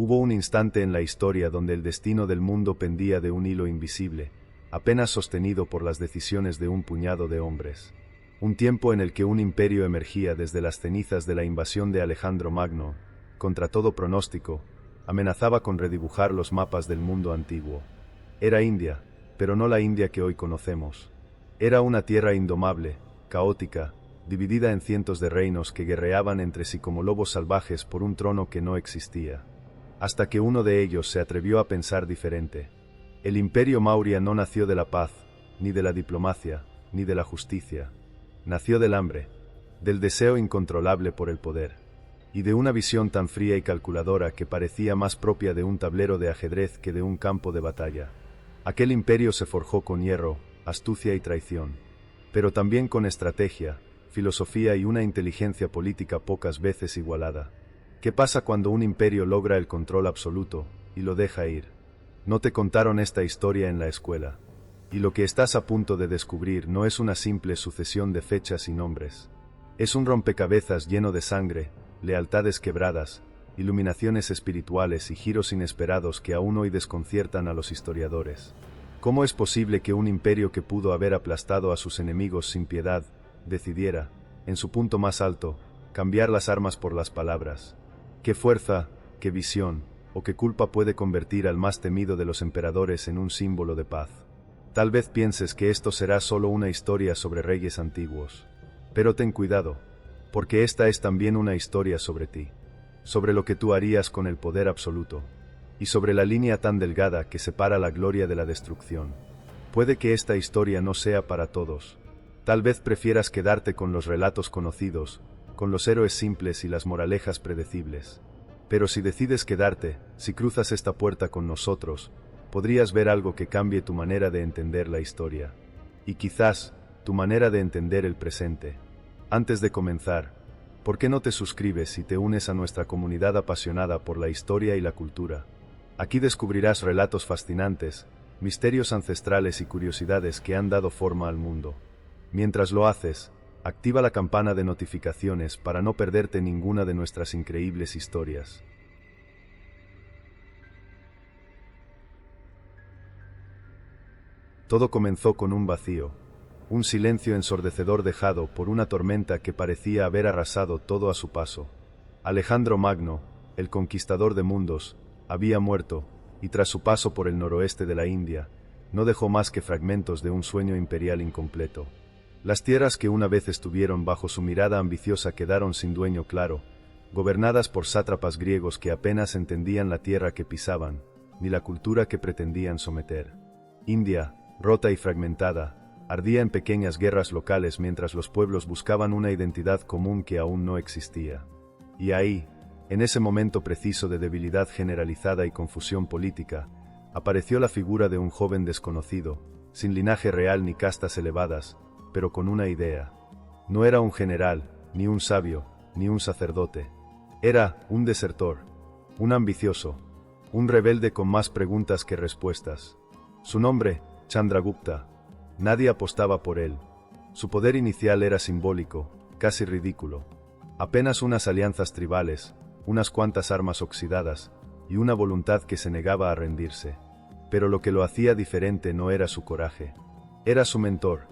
Hubo un instante en la historia donde el destino del mundo pendía de un hilo invisible, apenas sostenido por las decisiones de un puñado de hombres. Un tiempo en el que un imperio emergía desde las cenizas de la invasión de Alejandro Magno, contra todo pronóstico, amenazaba con redibujar los mapas del mundo antiguo. Era India, pero no la India que hoy conocemos. Era una tierra indomable, caótica, dividida en cientos de reinos que guerreaban entre sí como lobos salvajes por un trono que no existía. Hasta que uno de ellos se atrevió a pensar diferente. El imperio Maurya no nació de la paz, ni de la diplomacia, ni de la justicia. Nació del hambre, del deseo incontrolable por el poder, y de una visión tan fría y calculadora que parecía más propia de un tablero de ajedrez que de un campo de batalla. Aquel imperio se forjó con hierro, astucia y traición, pero también con estrategia, filosofía y una inteligencia política pocas veces igualada. ¿Qué pasa cuando un imperio logra el control absoluto y lo deja ir? No te contaron esta historia en la escuela. Y lo que estás a punto de descubrir no es una simple sucesión de fechas y nombres. Es un rompecabezas lleno de sangre, lealtades quebradas, iluminaciones espirituales y giros inesperados que aún hoy desconciertan a los historiadores. ¿Cómo es posible que un imperio que pudo haber aplastado a sus enemigos sin piedad, decidiera, en su punto más alto, cambiar las armas por las palabras? ¿Qué fuerza, qué visión, o qué culpa puede convertir al más temido de los emperadores en un símbolo de paz? Tal vez pienses que esto será solo una historia sobre reyes antiguos. Pero ten cuidado, porque esta es también una historia sobre ti, sobre lo que tú harías con el poder absoluto, y sobre la línea tan delgada que separa la gloria de la destrucción. Puede que esta historia no sea para todos. Tal vez prefieras quedarte con los relatos conocidos, con los héroes simples y las moralejas predecibles. Pero si decides quedarte, si cruzas esta puerta con nosotros, podrías ver algo que cambie tu manera de entender la historia. Y quizás, tu manera de entender el presente. Antes de comenzar, ¿por qué no te suscribes y te unes a nuestra comunidad apasionada por la historia y la cultura? Aquí descubrirás relatos fascinantes, misterios ancestrales y curiosidades que han dado forma al mundo. Mientras lo haces, activa la campana de notificaciones para no perderte ninguna de nuestras increíbles historias. Todo comenzó con un vacío, un silencio ensordecedor dejado por una tormenta que parecía haber arrasado todo a su paso. Alejandro Magno, el conquistador de mundos, había muerto, y tras su paso por el noroeste de la India, no dejó más que fragmentos de un sueño imperial incompleto. Las tierras que una vez estuvieron bajo su mirada ambiciosa quedaron sin dueño claro, gobernadas por sátrapas griegos que apenas entendían la tierra que pisaban, ni la cultura que pretendían someter. India, rota y fragmentada, ardía en pequeñas guerras locales mientras los pueblos buscaban una identidad común que aún no existía. Y ahí, en ese momento preciso de debilidad generalizada y confusión política, apareció la figura de un joven desconocido, sin linaje real ni castas elevadas, pero con una idea. No era un general, ni un sabio, ni un sacerdote. Era un desertor, un ambicioso, un rebelde con más preguntas que respuestas. Su nombre, Chandragupta. Nadie apostaba por él. Su poder inicial era simbólico, casi ridículo. Apenas unas alianzas tribales, unas cuantas armas oxidadas, y una voluntad que se negaba a rendirse. Pero lo que lo hacía diferente no era su coraje. Era su mentor.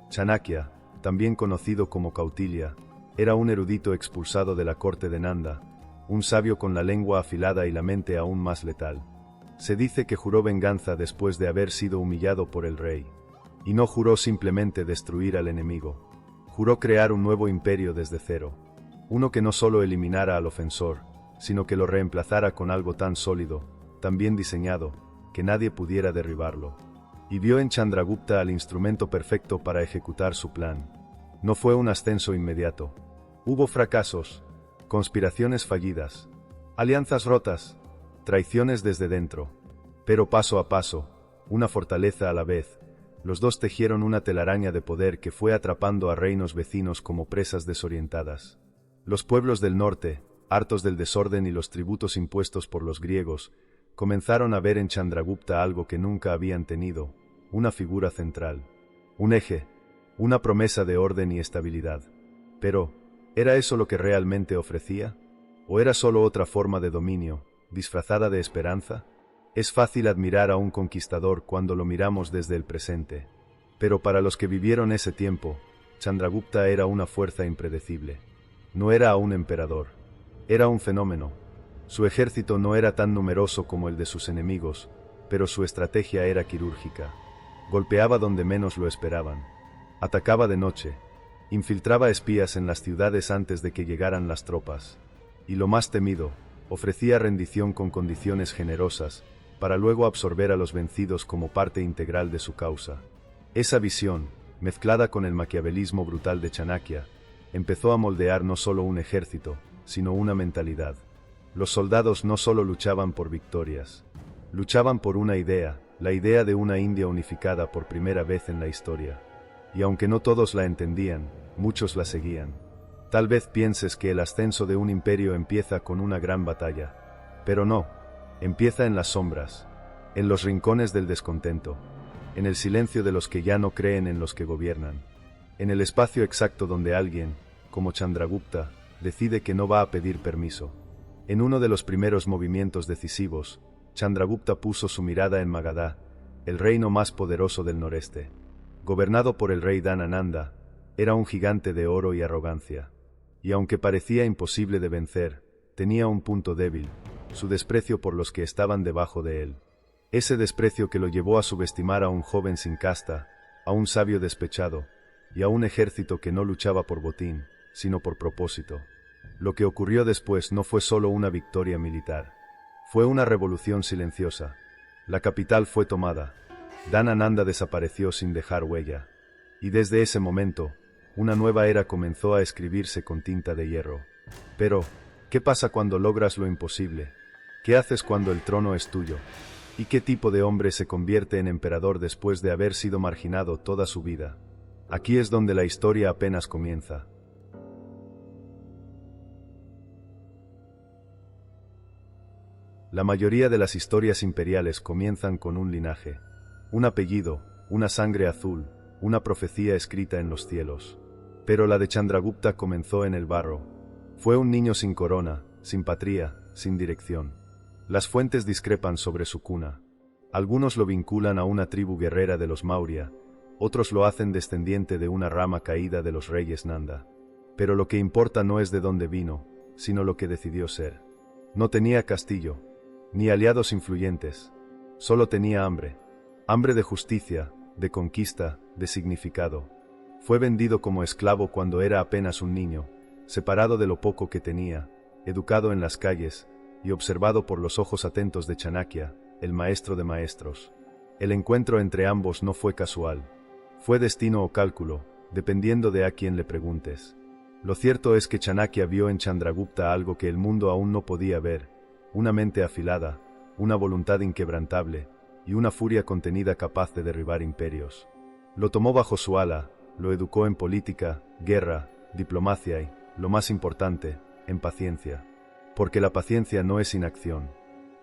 Chanakya, también conocido como Kautilya, era un erudito expulsado de la corte de Nanda, un sabio con la lengua afilada y la mente aún más letal. Se dice que juró venganza después de haber sido humillado por el rey. Y no juró simplemente destruir al enemigo. Juró crear un nuevo imperio desde cero. Uno que no solo eliminara al ofensor, sino que lo reemplazara con algo tan sólido, tan bien diseñado, que nadie pudiera derribarlo. Y vio en Chandragupta al instrumento perfecto para ejecutar su plan. No fue un ascenso inmediato. Hubo fracasos, conspiraciones fallidas, alianzas rotas, traiciones desde dentro. Pero paso a paso, una fortaleza a la vez, los dos tejieron una telaraña de poder que fue atrapando a reinos vecinos como presas desorientadas. Los pueblos del norte, hartos del desorden y los tributos impuestos por los griegos, comenzaron a ver en Chandragupta algo que nunca habían tenido, una figura central, un eje, una promesa de orden y estabilidad. Pero, ¿era eso lo que realmente ofrecía? ¿O era solo otra forma de dominio, disfrazada de esperanza? Es fácil admirar a un conquistador cuando lo miramos desde el presente. Pero para los que vivieron ese tiempo, Chandragupta era una fuerza impredecible. No era un emperador. Era un fenómeno. Su ejército no era tan numeroso como el de sus enemigos, pero su estrategia era quirúrgica. Golpeaba donde menos lo esperaban. Atacaba de noche. Infiltraba espías en las ciudades antes de que llegaran las tropas. Y lo más temido, ofrecía rendición con condiciones generosas, para luego absorber a los vencidos como parte integral de su causa. Esa visión, mezclada con el maquiavelismo brutal de Chanakya, empezó a moldear no solo un ejército, sino una mentalidad. Los soldados no solo luchaban por victorias, luchaban por una idea, la idea de una India unificada por primera vez en la historia. Y aunque no todos la entendían, muchos la seguían. Tal vez pienses que el ascenso de un imperio empieza con una gran batalla. Pero no, empieza en las sombras, en los rincones del descontento, en el silencio de los que ya no creen en los que gobiernan, en el espacio exacto donde alguien, como Chandragupta, decide que no va a pedir permiso. En uno de los primeros movimientos decisivos, Chandragupta puso su mirada en Magadha, el reino más poderoso del noreste. Gobernado por el rey Dhanananda, era un gigante de oro y arrogancia. Y aunque parecía imposible de vencer, tenía un punto débil, su desprecio por los que estaban debajo de él. Ese desprecio que lo llevó a subestimar a un joven sin casta, a un sabio despechado, y a un ejército que no luchaba por botín, sino por propósito. Lo que ocurrió después no fue solo una victoria militar. Fue una revolución silenciosa. La capital fue tomada. Dhanananda desapareció sin dejar huella. Y desde ese momento, una nueva era comenzó a escribirse con tinta de hierro. Pero, ¿qué pasa cuando logras lo imposible? ¿Qué haces cuando el trono es tuyo? ¿Y qué tipo de hombre se convierte en emperador después de haber sido marginado toda su vida? Aquí es donde la historia apenas comienza. La mayoría de las historias imperiales comienzan con un linaje, un apellido, una sangre azul, una profecía escrita en los cielos. Pero la de Chandragupta comenzó en el barro. Fue un niño sin corona, sin patria, sin dirección. Las fuentes discrepan sobre su cuna. Algunos lo vinculan a una tribu guerrera de los Maurya, otros lo hacen descendiente de una rama caída de los reyes Nanda. Pero lo que importa no es de dónde vino, sino lo que decidió ser. No tenía castillo, ni aliados influyentes. Solo tenía hambre. Hambre de justicia, de conquista, de significado. Fue vendido como esclavo cuando era apenas un niño, separado de lo poco que tenía, educado en las calles, y observado por los ojos atentos de Chanakya, el maestro de maestros. El encuentro entre ambos no fue casual. Fue destino o cálculo, dependiendo de a quién le preguntes. Lo cierto es que Chanakya vio en Chandragupta algo que el mundo aún no podía ver, una mente afilada, una voluntad inquebrantable, y una furia contenida capaz de derribar imperios. Lo tomó bajo su ala, lo educó en política, guerra, diplomacia y, lo más importante, en paciencia. Porque la paciencia no es inacción.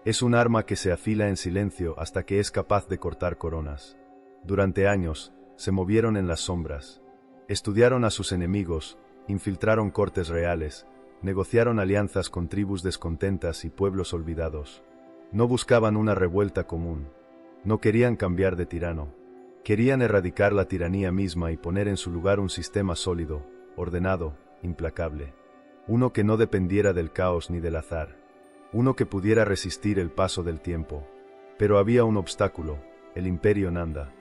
Es un arma que se afila en silencio hasta que es capaz de cortar coronas. Durante años, se movieron en las sombras. Estudiaron a sus enemigos, infiltraron cortes reales, negociaron alianzas con tribus descontentas y pueblos olvidados. No buscaban una revuelta común. No querían cambiar de tirano. Querían erradicar la tiranía misma y poner en su lugar un sistema sólido, ordenado, implacable. Uno que no dependiera del caos ni del azar. Uno que pudiera resistir el paso del tiempo. Pero había un obstáculo, el imperio Nanda.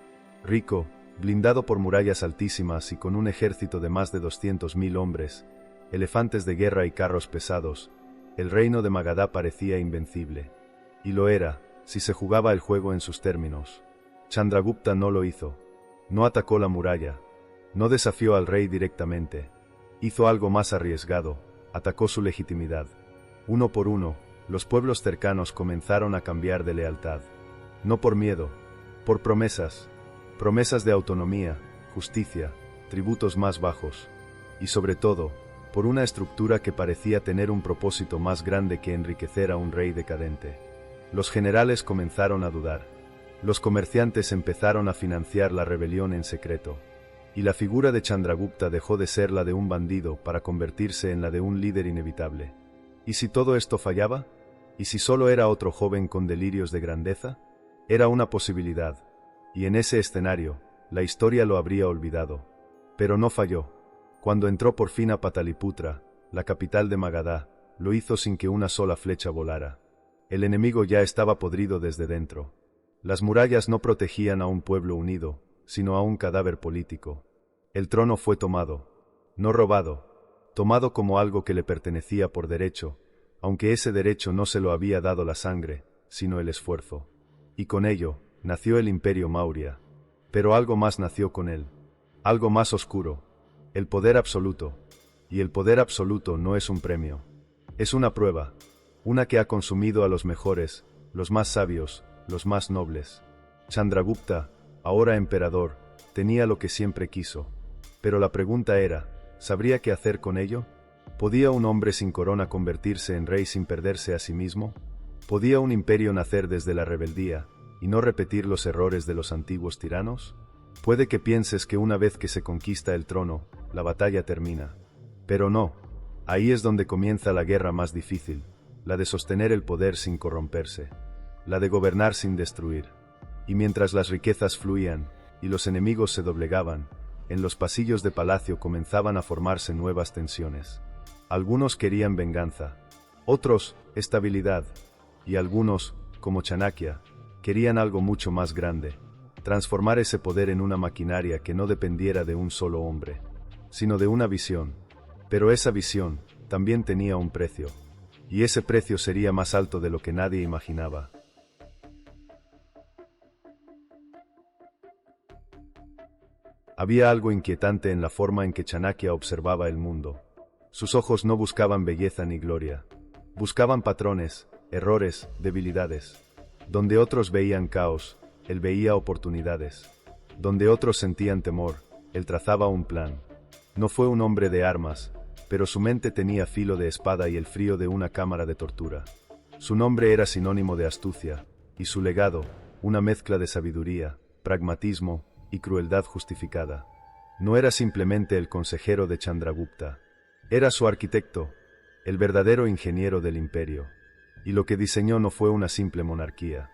Rico, blindado por murallas altísimas y con un ejército de más de 200.000 hombres, elefantes de guerra y carros pesados, el reino de Magadha parecía invencible. Y lo era, si se jugaba el juego en sus términos. Chandragupta no lo hizo. No atacó la muralla. No desafió al rey directamente. Hizo algo más arriesgado, atacó su legitimidad. Uno por uno, los pueblos cercanos comenzaron a cambiar de lealtad. No por miedo, por promesas. Promesas de autonomía, justicia, tributos más bajos. Y sobre todo, por una estructura que parecía tener un propósito más grande que enriquecer a un rey decadente. Los generales comenzaron a dudar. Los comerciantes empezaron a financiar la rebelión en secreto. Y la figura de Chandragupta dejó de ser la de un bandido para convertirse en la de un líder inevitable. ¿Y si todo esto fallaba? ¿Y si solo era otro joven con delirios de grandeza? Era una posibilidad. Y en ese escenario, la historia lo habría olvidado. Pero no falló. Cuando entró por fin a Pataliputra, la capital de Magadha, lo hizo sin que una sola flecha volara. El enemigo ya estaba podrido desde dentro. Las murallas no protegían a un pueblo unido, sino a un cadáver político. El trono fue tomado, no robado, tomado como algo que le pertenecía por derecho, aunque ese derecho no se lo había dado la sangre, sino el esfuerzo. Y con ello, nació el Imperio Maurya. Pero algo más nació con él, algo más oscuro, el poder absoluto. Y el poder absoluto no es un premio, es una prueba, una que ha consumido a los mejores, los más sabios, los más nobles. Chandragupta, ahora emperador, tenía lo que siempre quiso. Pero la pregunta era, ¿sabría qué hacer con ello? ¿Podía un hombre sin corona convertirse en rey sin perderse a sí mismo? ¿Podía un imperio nacer desde la rebeldía, y no repetir los errores de los antiguos tiranos? Puede que pienses que una vez que se conquista el trono, la batalla termina. Pero no, ahí es donde comienza la guerra más difícil, la de sostener el poder sin corromperse, la de gobernar sin destruir. Y mientras las riquezas fluían, y los enemigos se doblegaban, en los pasillos de palacio comenzaban a formarse nuevas tensiones. Algunos querían venganza, otros, estabilidad, y algunos, como Chanakya, querían algo mucho más grande, transformar ese poder en una maquinaria que no dependiera de un solo hombre, sino de una visión. Pero esa visión también tenía un precio, y ese precio sería más alto de lo que nadie imaginaba. Había algo inquietante en la forma en que Chanakya observaba el mundo. Sus ojos no buscaban belleza ni gloria. Buscaban patrones, errores, debilidades. Donde otros veían caos, él veía oportunidades. Donde otros sentían temor, él trazaba un plan. No fue un hombre de armas, pero su mente tenía filo de espada y el frío de una cámara de tortura. Su nombre era sinónimo de astucia, y su legado, una mezcla de sabiduría, pragmatismo y crueldad justificada. No era simplemente el consejero de Chandragupta. Era su arquitecto, el verdadero ingeniero del imperio. Y lo que diseñó no fue una simple monarquía.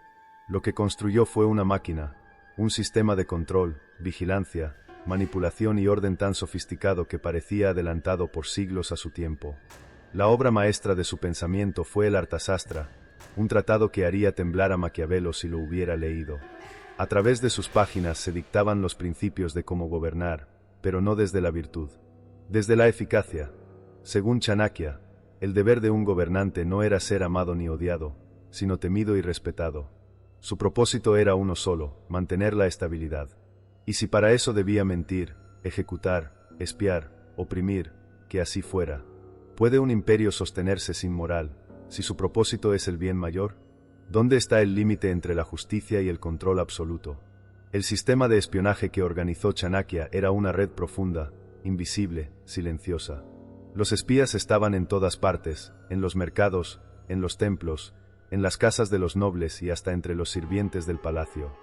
Lo que construyó fue una máquina, un sistema de control, vigilancia, manipulación y orden tan sofisticado que parecía adelantado por siglos a su tiempo. La obra maestra de su pensamiento fue el Arthasastra, un tratado que haría temblar a Maquiavelo si lo hubiera leído. A través de sus páginas se dictaban los principios de cómo gobernar, pero no desde la virtud, desde la eficacia. Según Chanakya, el deber de un gobernante no era ser amado ni odiado, sino temido y respetado. Su propósito era uno solo, mantener la estabilidad. Y si para eso debía mentir, ejecutar, espiar, oprimir, que así fuera. ¿Puede un imperio sostenerse sin moral, si su propósito es el bien mayor? ¿Dónde está el límite entre la justicia y el control absoluto? El sistema de espionaje que organizó Chanakya era una red profunda, invisible, silenciosa. Los espías estaban en todas partes, en los mercados, en los templos, en las casas de los nobles y hasta entre los sirvientes del palacio.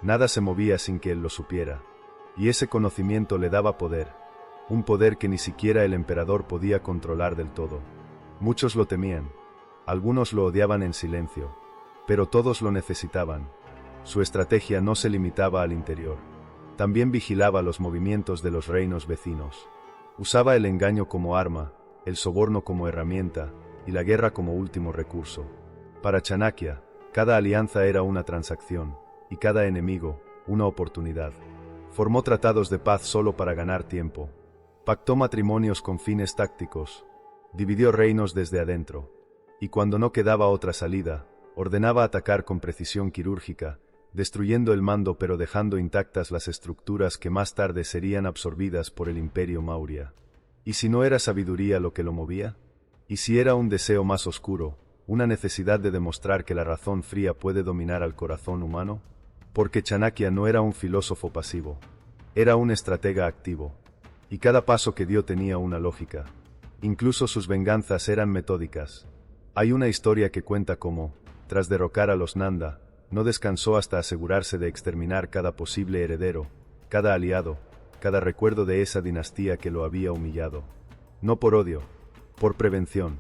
Nada se movía sin que él lo supiera. Y ese conocimiento le daba poder, un poder que ni siquiera el emperador podía controlar del todo. Muchos lo temían, algunos lo odiaban en silencio, pero todos lo necesitaban. Su estrategia no se limitaba al interior. También vigilaba los movimientos de los reinos vecinos. Usaba el engaño como arma, el soborno como herramienta, y la guerra como último recurso. Para Chanakya, cada alianza era una transacción, y cada enemigo, una oportunidad. Formó tratados de paz solo para ganar tiempo. Pactó matrimonios con fines tácticos. Dividió reinos desde adentro. Y cuando no quedaba otra salida, ordenaba atacar con precisión quirúrgica, destruyendo el mando pero dejando intactas las estructuras que más tarde serían absorbidas por el Imperio Maurya. ¿Y si no era sabiduría lo que lo movía? ¿Y si era un deseo más oscuro, una necesidad de demostrar que la razón fría puede dominar al corazón humano? Porque Chanakya no era un filósofo pasivo, era un estratega activo. Y cada paso que dio tenía una lógica. Incluso sus venganzas eran metódicas. Hay una historia que cuenta cómo, tras derrocar a los Nanda, no descansó hasta asegurarse de exterminar cada posible heredero, cada aliado, cada recuerdo de esa dinastía que lo había humillado. No por odio, por prevención.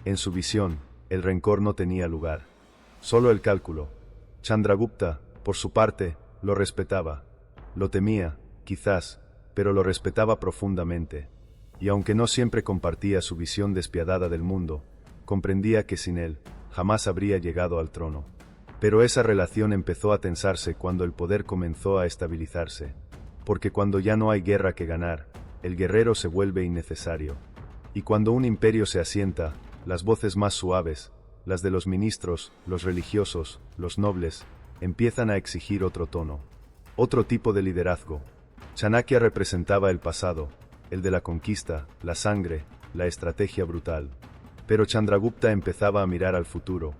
En su visión, el rencor no tenía lugar. Solo el cálculo. Chandragupta, por su parte, lo respetaba. Lo temía, quizás, pero lo respetaba profundamente. Y aunque no siempre compartía su visión despiadada del mundo, comprendía que sin él, jamás habría llegado al trono. Pero esa relación empezó a tensarse cuando el poder comenzó a estabilizarse. Porque cuando ya no hay guerra que ganar, el guerrero se vuelve innecesario. Y cuando un imperio se asienta, las voces más suaves, las de los ministros, los religiosos, los nobles, empiezan a exigir otro tono. Otro tipo de liderazgo. Chanakya representaba el pasado, el de la conquista, la sangre, la estrategia brutal. Pero Chandragupta empezaba a mirar al futuro,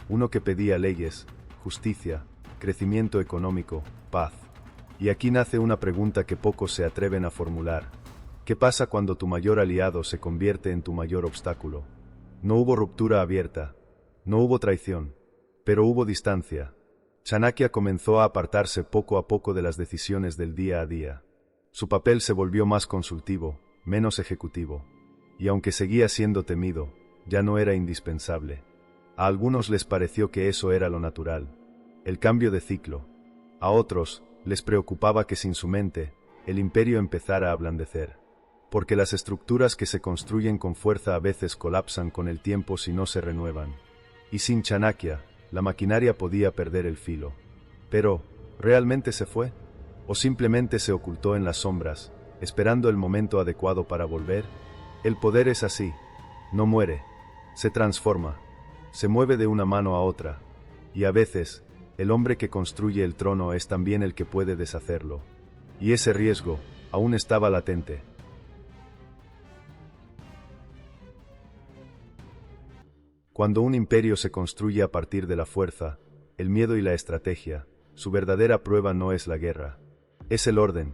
uno que pedía leyes, justicia, crecimiento económico, paz. Y aquí nace una pregunta que pocos se atreven a formular. ¿Qué pasa cuando tu mayor aliado se convierte en tu mayor obstáculo? No hubo ruptura abierta, no hubo traición, pero hubo distancia. Chanakya comenzó a apartarse poco a poco de las decisiones del día a día. Su papel se volvió más consultivo, menos ejecutivo. Y aunque seguía siendo temido, ya no era indispensable. A algunos les pareció que eso era lo natural, el cambio de ciclo. A otros les preocupaba que sin su mente, el imperio empezara a ablandecer. Porque las estructuras que se construyen con fuerza a veces colapsan con el tiempo si no se renuevan. Y sin Chanakya, la maquinaria podía perder el filo. Pero, ¿realmente se fue? ¿O simplemente se ocultó en las sombras, esperando el momento adecuado para volver? El poder es así. No muere. Se transforma. Se mueve de una mano a otra. Y a veces, el hombre que construye el trono es también el que puede deshacerlo. Y ese riesgo, aún estaba latente. Cuando un imperio se construye a partir de la fuerza, el miedo y la estrategia, su verdadera prueba no es la guerra. Es el orden.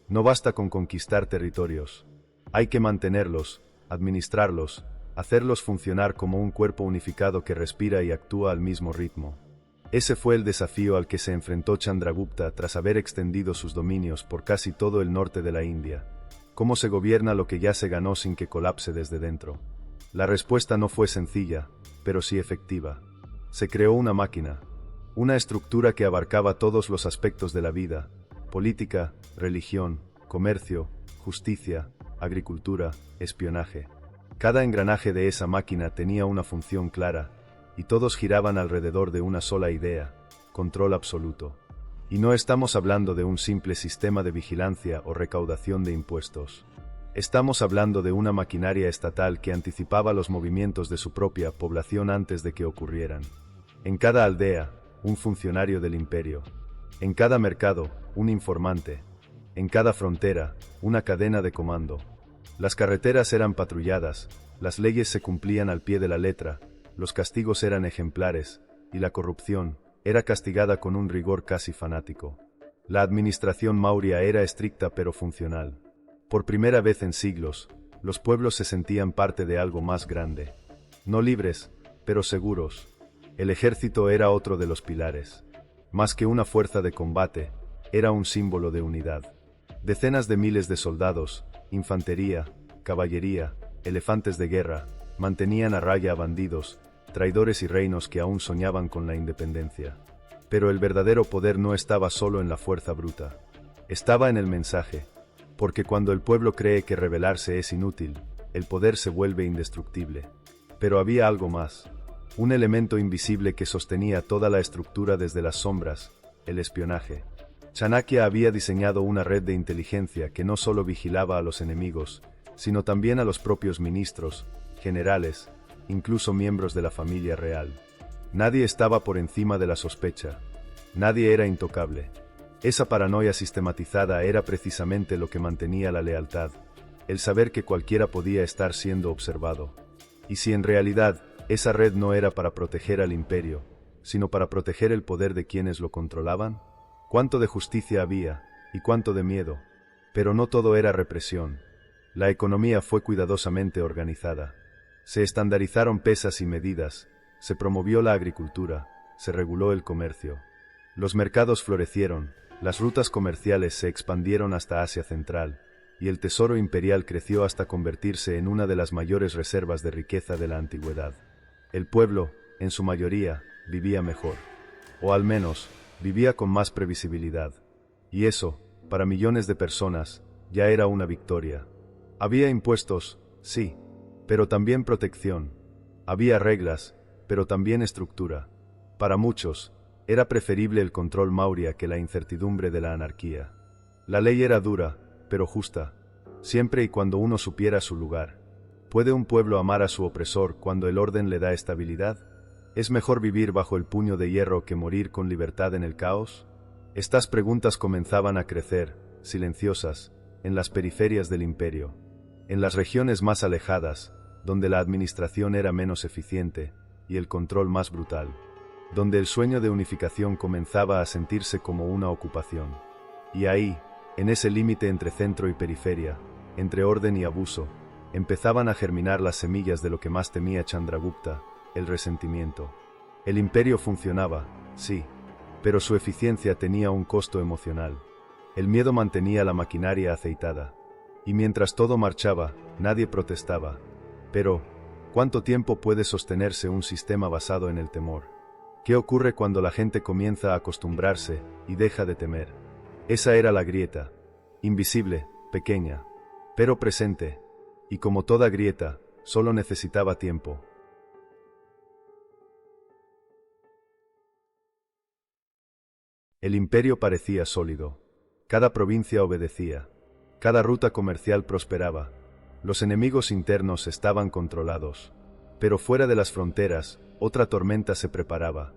No basta con conquistar territorios. Hay que mantenerlos, administrarlos, hacerlos funcionar como un cuerpo unificado que respira y actúa al mismo ritmo. Ese fue el desafío al que se enfrentó Chandragupta tras haber extendido sus dominios por casi todo el norte de la India. ¿Cómo se gobierna lo que ya se ganó sin que colapse desde dentro? La respuesta no fue sencilla, pero sí efectiva. Se creó una máquina, una estructura que abarcaba todos los aspectos de la vida: política, religión, comercio, justicia, agricultura, espionaje. Cada engranaje de esa máquina tenía una función clara, y todos giraban alrededor de una sola idea: control absoluto. Y no estamos hablando de un simple sistema de vigilancia o recaudación de impuestos. Estamos hablando de una maquinaria estatal que anticipaba los movimientos de su propia población antes de que ocurrieran. En cada aldea, un funcionario del imperio. En cada mercado, un informante. En cada frontera, una cadena de comando. Las carreteras eran patrulladas, las leyes se cumplían al pie de la letra, los castigos eran ejemplares, y la corrupción era castigada con un rigor casi fanático. La administración Maurya era estricta pero funcional. Por primera vez en siglos, los pueblos se sentían parte de algo más grande. No libres, pero seguros. El ejército era otro de los pilares. Más que una fuerza de combate, era un símbolo de unidad. Decenas de miles de soldados, infantería, caballería, elefantes de guerra, mantenían a raya a bandidos, traidores y reinos que aún soñaban con la independencia. Pero el verdadero poder no estaba solo en la fuerza bruta. Estaba en el mensaje. Porque cuando el pueblo cree que rebelarse es inútil, el poder se vuelve indestructible. Pero había algo más. Un elemento invisible que sostenía toda la estructura desde las sombras: el espionaje. Chanakya había diseñado una red de inteligencia que no solo vigilaba a los enemigos, sino también a los propios ministros, generales, incluso miembros de la familia real. Nadie estaba por encima de la sospecha. Nadie era intocable. Esa paranoia sistematizada era precisamente lo que mantenía la lealtad, el saber que cualquiera podía estar siendo observado. Y si en realidad esa red no era para proteger al imperio, sino para proteger el poder de quienes lo controlaban, cuánto de justicia había, y cuánto de miedo. Pero no todo era represión. La economía fue cuidadosamente organizada. Se estandarizaron pesas y medidas, se promovió la agricultura, se reguló el comercio. Los mercados florecieron, las rutas comerciales se expandieron hasta Asia Central, y el tesoro imperial creció hasta convertirse en una de las mayores reservas de riqueza de la antigüedad. El pueblo, en su mayoría, vivía mejor. O al menos, vivía con más previsibilidad. Y eso, para millones de personas, ya era una victoria. Había impuestos, sí, pero también protección. Había reglas, pero también estructura. Para muchos, era preferible el control mauria que la incertidumbre de la anarquía. La ley era dura, pero justa, siempre y cuando uno supiera su lugar. ¿Puede un pueblo amar a su opresor cuando el orden le da estabilidad? ¿Es mejor vivir bajo el puño de hierro que morir con libertad en el caos? Estas preguntas comenzaban a crecer, silenciosas, en las periferias del imperio. En las regiones más alejadas, donde la administración era menos eficiente y el control más brutal. Donde el sueño de unificación comenzaba a sentirse como una ocupación. Y ahí, en ese límite entre centro y periferia, entre orden y abuso, empezaban a germinar las semillas de lo que más temía Chandragupta, el resentimiento. El imperio funcionaba, sí, pero su eficiencia tenía un costo emocional. El miedo mantenía la maquinaria aceitada. Y mientras todo marchaba, nadie protestaba. Pero, ¿cuánto tiempo puede sostenerse un sistema basado en el temor? ¿Qué ocurre cuando la gente comienza a acostumbrarse y deja de temer? Esa era la grieta. Invisible, pequeña, pero presente. Y como toda grieta, solo necesitaba tiempo. El imperio parecía sólido. Cada provincia obedecía. Cada ruta comercial prosperaba. Los enemigos internos estaban controlados. Pero fuera de las fronteras, otra tormenta se preparaba.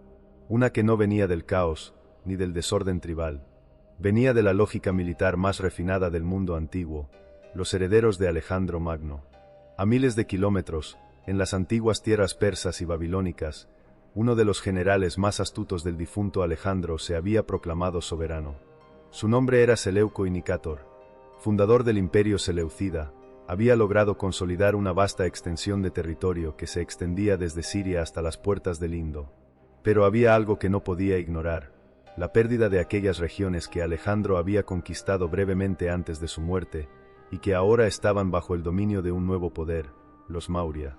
Una que no venía del caos, ni del desorden tribal. Venía de la lógica militar más refinada del mundo antiguo, los herederos de Alejandro Magno. A miles de kilómetros, en las antiguas tierras persas y babilónicas, uno de los generales más astutos del difunto Alejandro se había proclamado soberano. Su nombre era Seleuco I Nicátor. Fundador del imperio seleucida, había logrado consolidar una vasta extensión de territorio que se extendía desde Siria hasta las puertas del Indo. Pero había algo que no podía ignorar: la pérdida de aquellas regiones que Alejandro había conquistado brevemente antes de su muerte, y que ahora estaban bajo el dominio de un nuevo poder, los Maurya.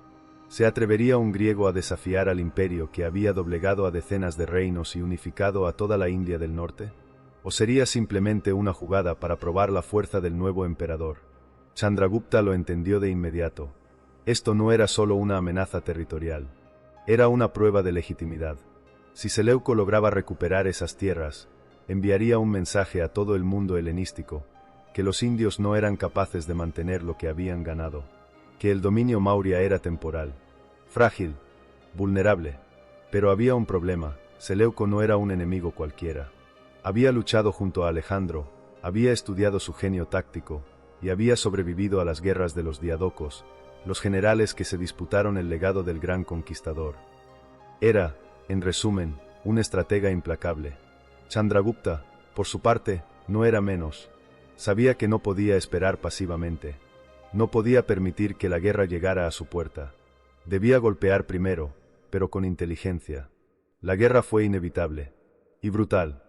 ¿Se atrevería un griego a desafiar al imperio que había doblegado a decenas de reinos y unificado a toda la India del norte? ¿O sería simplemente una jugada para probar la fuerza del nuevo emperador? Chandragupta lo entendió de inmediato. Esto no era solo una amenaza territorial. Era una prueba de legitimidad. Si Seleuco lograba recuperar esas tierras, enviaría un mensaje a todo el mundo helenístico, que los indios no eran capaces de mantener lo que habían ganado, que el dominio Maurya era temporal, frágil, vulnerable. Pero había un problema: Seleuco no era un enemigo cualquiera. Había luchado junto a Alejandro, había estudiado su genio táctico, y había sobrevivido a las guerras de los diadocos, los generales que se disputaron el legado del gran conquistador. Era, en resumen, un estratega implacable. Chandragupta, por su parte, no era menos. Sabía que no podía esperar pasivamente. No podía permitir que la guerra llegara a su puerta. Debía golpear primero, pero con inteligencia. La guerra fue inevitable. Y brutal.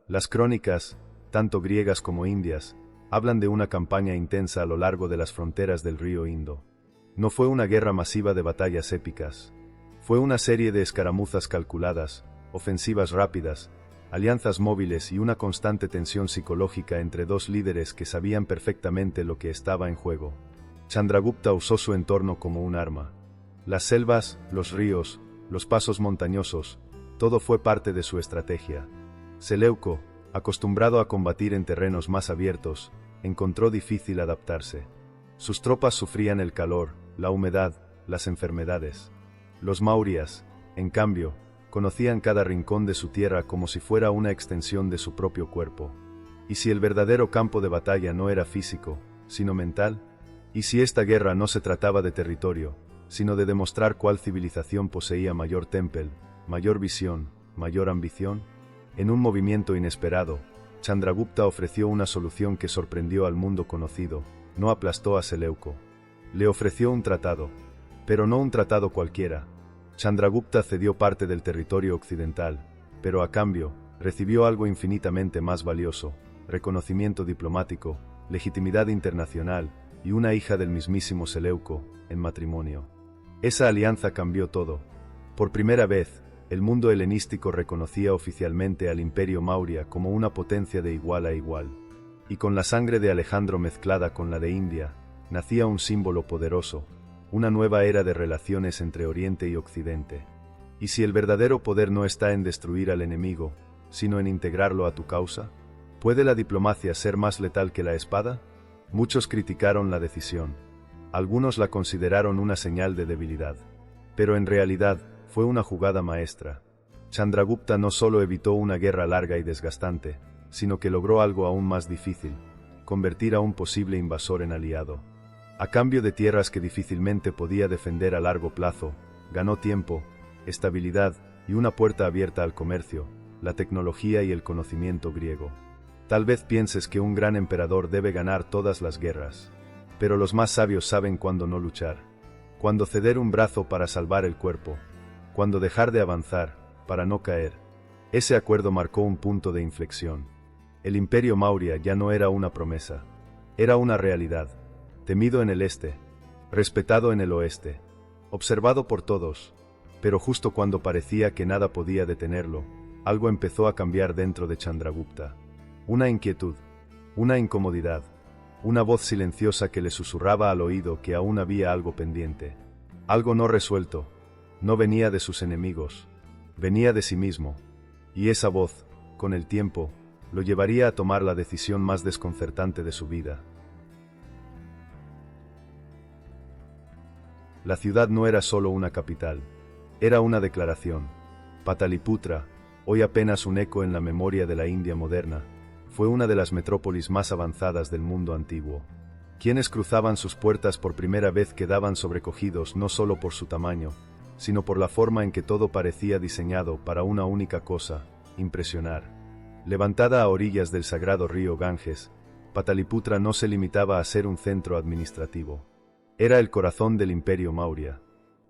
Las crónicas, tanto griegas como indias, hablan de una campaña intensa a lo largo de las fronteras del río Indo. No fue una guerra masiva de batallas épicas. Fue una serie de escaramuzas calculadas, ofensivas rápidas, alianzas móviles y una constante tensión psicológica entre dos líderes que sabían perfectamente lo que estaba en juego. Chandragupta usó su entorno como un arma. Las selvas, los ríos, los pasos montañosos, todo fue parte de su estrategia. Seleuco, acostumbrado a combatir en terrenos más abiertos, encontró difícil adaptarse. Sus tropas sufrían el calor, la humedad, las enfermedades. Los Mauryas, en cambio, conocían cada rincón de su tierra como si fuera una extensión de su propio cuerpo. ¿Y si el verdadero campo de batalla no era físico, sino mental? ¿Y si esta guerra no se trataba de territorio, sino de demostrar cuál civilización poseía mayor temple, mayor visión, mayor ambición? En un movimiento inesperado, Chandragupta ofreció una solución que sorprendió al mundo conocido. No aplastó a Seleuco. Le ofreció un tratado. Pero no un tratado cualquiera. Chandragupta cedió parte del territorio occidental, pero a cambio, recibió algo infinitamente más valioso: reconocimiento diplomático, legitimidad internacional, y una hija del mismísimo Seleuco, en matrimonio. Esa alianza cambió todo. Por primera vez, el mundo helenístico reconocía oficialmente al Imperio Maurya como una potencia de igual a igual. Y con la sangre de Alejandro mezclada con la de India, nacía un símbolo poderoso, una nueva era de relaciones entre Oriente y Occidente. ¿Y si el verdadero poder no está en destruir al enemigo, sino en integrarlo a tu causa? ¿Puede la diplomacia ser más letal que la espada? Muchos criticaron la decisión. Algunos la consideraron una señal de debilidad. Pero en realidad, fue una jugada maestra. Chandragupta no solo evitó una guerra larga y desgastante, sino que logró algo aún más difícil: convertir a un posible invasor en aliado. A cambio de tierras que difícilmente podía defender a largo plazo, ganó tiempo, estabilidad y una puerta abierta al comercio, la tecnología y el conocimiento griego. Tal vez pienses que un gran emperador debe ganar todas las guerras, pero los más sabios saben cuándo no luchar, cuándo ceder un brazo para salvar el cuerpo, cuándo dejar de avanzar para no caer. Ese acuerdo marcó un punto de inflexión. El Imperio Maurya ya no era una promesa, era una realidad, temido en el este, respetado en el oeste, observado por todos. Pero justo cuando parecía que nada podía detenerlo, algo empezó a cambiar dentro de Chandragupta. Una inquietud, una incomodidad, una voz silenciosa que le susurraba al oído que aún había algo pendiente, algo no resuelto. No venía de sus enemigos, venía de sí mismo, y esa voz, con el tiempo, lo llevaría a tomar la decisión más desconcertante de su vida. La ciudad no era solo una capital, era una declaración. Pataliputra, hoy apenas un eco en la memoria de la India moderna, fue una de las metrópolis más avanzadas del mundo antiguo. Quienes cruzaban sus puertas por primera vez quedaban sobrecogidos no solo por su tamaño, sino por la forma en que todo parecía diseñado para una única cosa: impresionar. Levantada a orillas del sagrado río Ganges, Pataliputra no se limitaba a ser un centro administrativo. Era el corazón del Imperio Maurya.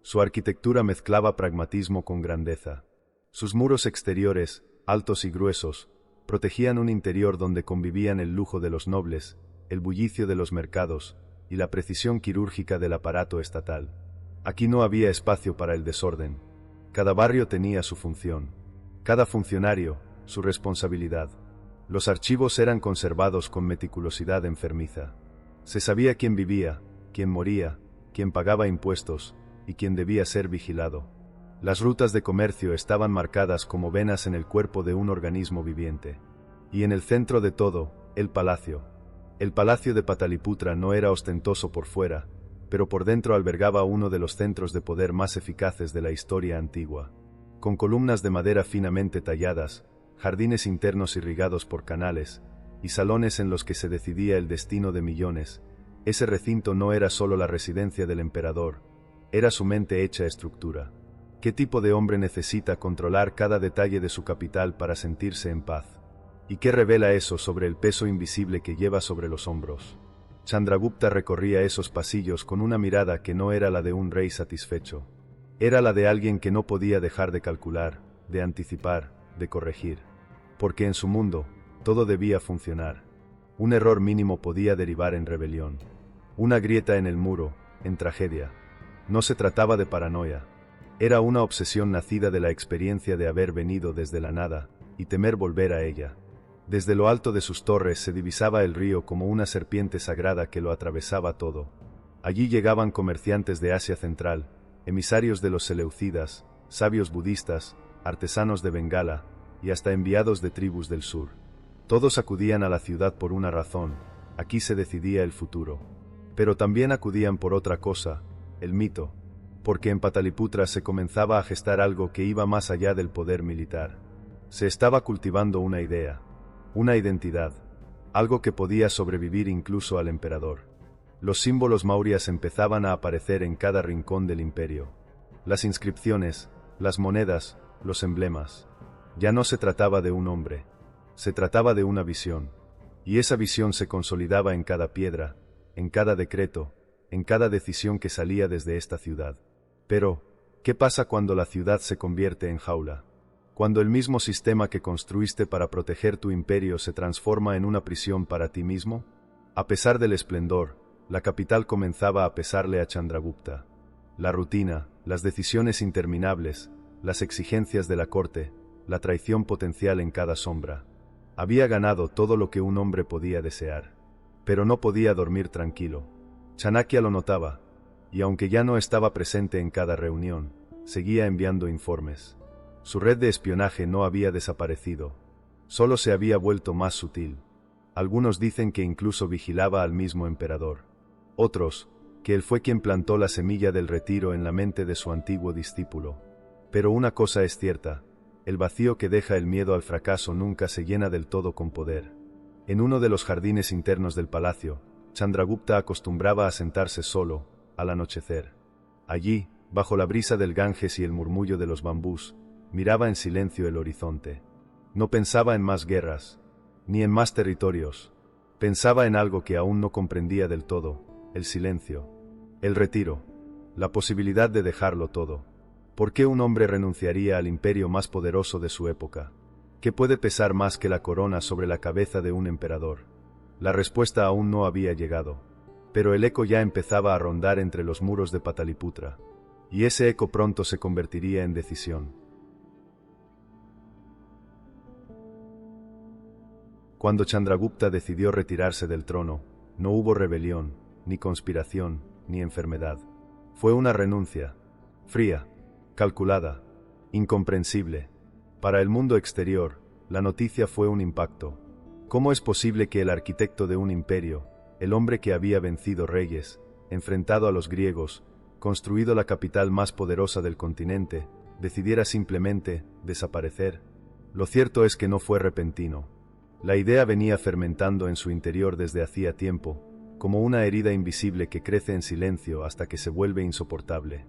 Su arquitectura mezclaba pragmatismo con grandeza. Sus muros exteriores, altos y gruesos, protegían un interior donde convivían el lujo de los nobles, el bullicio de los mercados y la precisión quirúrgica del aparato estatal. Aquí no había espacio para el desorden. Cada barrio tenía su función. Cada funcionario, su responsabilidad. Los archivos eran conservados con meticulosidad enfermiza. Se sabía quién vivía, quién moría, quién pagaba impuestos y quién debía ser vigilado. Las rutas de comercio estaban marcadas como venas en el cuerpo de un organismo viviente. Y en el centro de todo, el palacio. El palacio de Pataliputra no era ostentoso por fuera, pero por dentro albergaba uno de los centros de poder más eficaces de la historia antigua. Con columnas de madera finamente talladas, jardines internos irrigados por canales, y salones en los que se decidía el destino de millones, ese recinto no era solo la residencia del emperador, era su mente hecha estructura. ¿Qué tipo de hombre necesita controlar cada detalle de su capital para sentirse en paz? ¿Y qué revela eso sobre el peso invisible que lleva sobre los hombros? Chandragupta recorría esos pasillos con una mirada que no era la de un rey satisfecho. Era la de alguien que no podía dejar de calcular, de anticipar, de corregir. Porque en su mundo, todo debía funcionar. Un error mínimo podía derivar en rebelión. Una grieta en el muro, en tragedia. No se trataba de paranoia. Era una obsesión nacida de la experiencia de haber venido desde la nada, y temer volver a ella. Desde lo alto de sus torres se divisaba el río como una serpiente sagrada que lo atravesaba todo. Allí llegaban comerciantes de Asia Central, emisarios de los seleucidas, sabios budistas, artesanos de Bengala, y hasta enviados de tribus del sur. Todos acudían a la ciudad por una razón: aquí se decidía el futuro. Pero también acudían por otra cosa: el mito. Porque en Pataliputra se comenzaba a gestar algo que iba más allá del poder militar. Se estaba cultivando una idea, una identidad, algo que podía sobrevivir incluso al emperador. Los símbolos maurias empezaban a aparecer en cada rincón del imperio. Las inscripciones, las monedas, los emblemas. Ya no se trataba de un hombre, se trataba de una visión. Y esa visión se consolidaba en cada piedra, en cada decreto, en cada decisión que salía desde esta ciudad. Pero, ¿qué pasa cuando la ciudad se convierte en jaula? Cuando el mismo sistema que construiste para proteger tu imperio se transforma en una prisión para ti mismo. A pesar del esplendor, la capital comenzaba a pesarle a Chandragupta. La rutina, las decisiones interminables, las exigencias de la corte, la traición potencial en cada sombra. Había ganado todo lo que un hombre podía desear. Pero no podía dormir tranquilo. Chanakya lo notaba, y aunque ya no estaba presente en cada reunión, seguía enviando informes. Su red de espionaje no había desaparecido, solo se había vuelto más sutil. Algunos dicen que incluso vigilaba al mismo emperador. Otros, que él fue quien plantó la semilla del retiro en la mente de su antiguo discípulo. Pero una cosa es cierta, el vacío que deja el miedo al fracaso nunca se llena del todo con poder. En uno de los jardines internos del palacio, Chandragupta acostumbraba a sentarse solo, al anochecer. Allí, bajo la brisa del Ganges y el murmullo de los bambús, miraba en silencio el horizonte. No pensaba en más guerras, ni en más territorios. Pensaba en algo que aún no comprendía del todo, el silencio, el retiro, la posibilidad de dejarlo todo. ¿Por qué un hombre renunciaría al imperio más poderoso de su época? ¿Qué puede pesar más que la corona sobre la cabeza de un emperador? La respuesta aún no había llegado, pero el eco ya empezaba a rondar entre los muros de Pataliputra, y ese eco pronto se convertiría en decisión. Cuando Chandragupta decidió retirarse del trono, no hubo rebelión, ni conspiración, ni enfermedad. Fue una renuncia, fría, calculada, incomprensible. Para el mundo exterior, la noticia fue un impacto. ¿Cómo es posible que el arquitecto de un imperio, el hombre que había vencido reyes, enfrentado a los griegos, construido la capital más poderosa del continente, decidiera simplemente desaparecer? Lo cierto es que no fue repentino. La idea venía fermentando en su interior desde hacía tiempo, como una herida invisible que crece en silencio hasta que se vuelve insoportable.